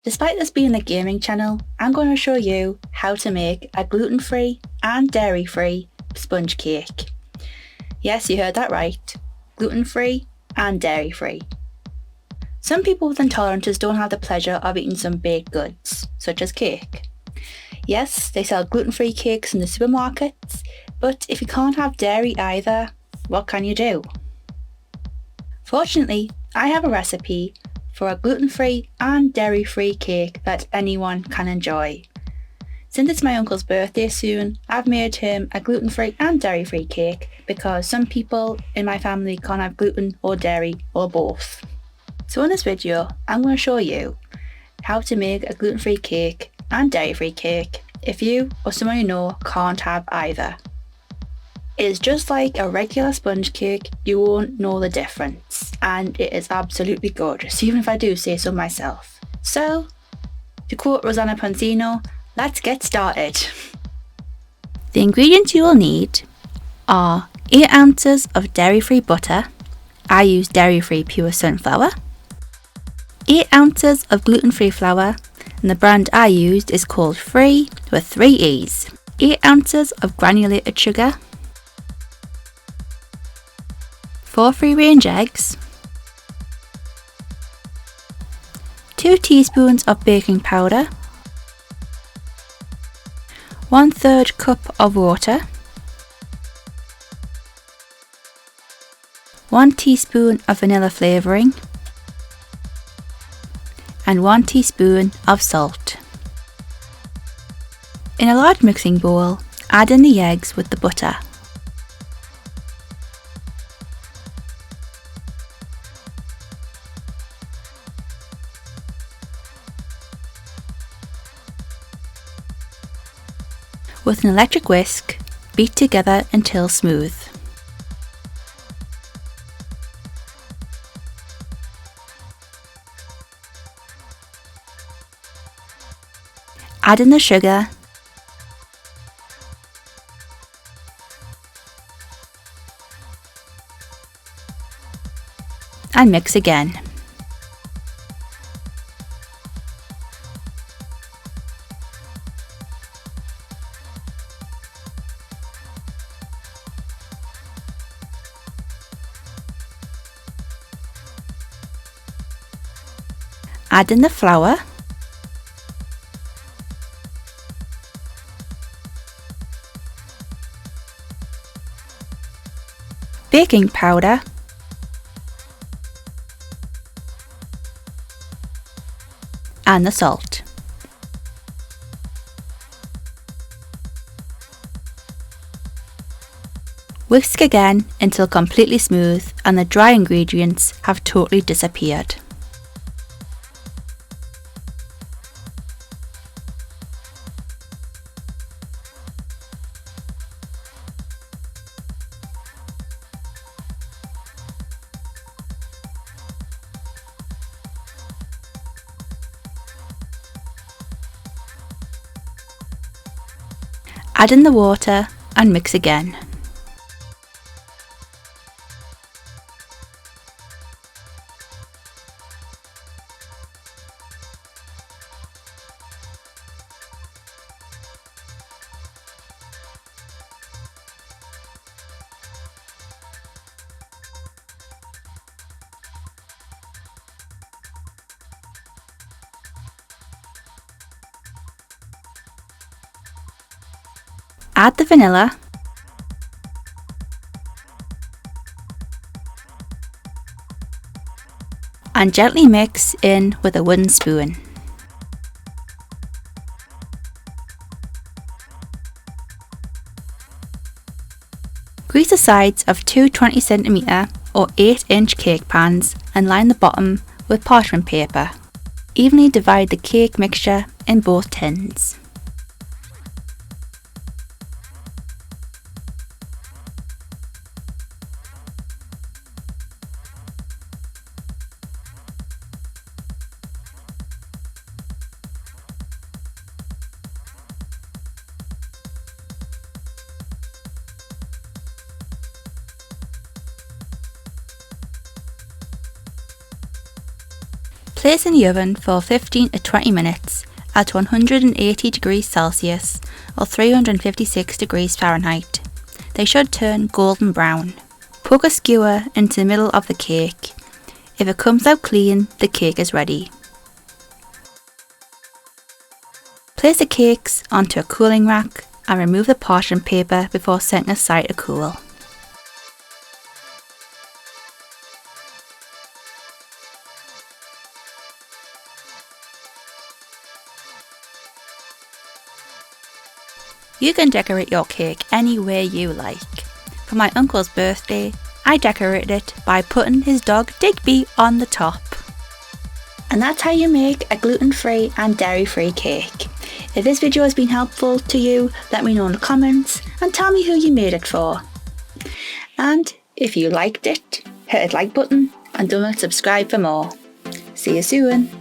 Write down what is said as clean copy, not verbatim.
Despite this being a gaming channel, I'm going to show you how to make a gluten-free and dairy-free sponge cake. Yes, you heard that right, gluten-free and dairy-free. Some people with intolerances don't have the pleasure of eating some baked goods, such as cake. Yes, they sell gluten-free cakes in the supermarkets, but if you can't have dairy either, what can you do? Fortunately, I have a recipe for a gluten-free and dairy-free cake that anyone can enjoy. Since it's my uncle's birthday soon, I've made him a gluten-free and dairy-free cake because some people in my family can't have gluten or dairy or both. So in this video, I'm going to show you how to make a gluten-free cake and dairy-free cake if you or someone you know can't have either. It is just like a regular sponge cake, you won't know the difference, and it is absolutely gorgeous, even if I do say so myself. So, to quote Rosanna Pansino, let's get started. The ingredients you will need are 8 ounces of dairy-free butter, I use dairy-free pure sunflower, 8 ounces of gluten-free flour, and the brand I used is called Free with 3 E's, 8 ounces of granulated sugar, 4 free-range eggs, 2 teaspoons of baking powder, 1/3 cup of water, 1 teaspoon of vanilla flavouring, and 1 teaspoon of salt. In a large mixing bowl, add in the eggs with the butter. With an electric whisk, beat together until smooth. Add in the sugar and mix again. Add in the flour, baking powder, and the salt. Whisk again until completely smooth and the dry ingredients have totally disappeared. Add in the water and mix again. Add the vanilla, and gently mix in with a wooden spoon. Grease the sides of 2 20cm or 8-inch cake pans and line the bottom with parchment paper. Evenly divide the cake mixture in both tins. Place in the oven for 15 to 20 minutes at 180 degrees Celsius or 356 degrees Fahrenheit. They should turn golden brown. Poke a skewer into the middle of the cake. If it comes out clean, the cake is ready. Place the cakes onto a cooling rack and remove the parchment paper before setting aside to cool. You can decorate your cake any way you like. For my uncle's birthday, I decorated it by putting his dog Digby on the top. And that's how you make a gluten-free and dairy-free cake. If this video has been helpful to you, let me know in the comments and tell me who you made it for. And if you liked it, hit the like button and don't forget to subscribe for more. See you soon.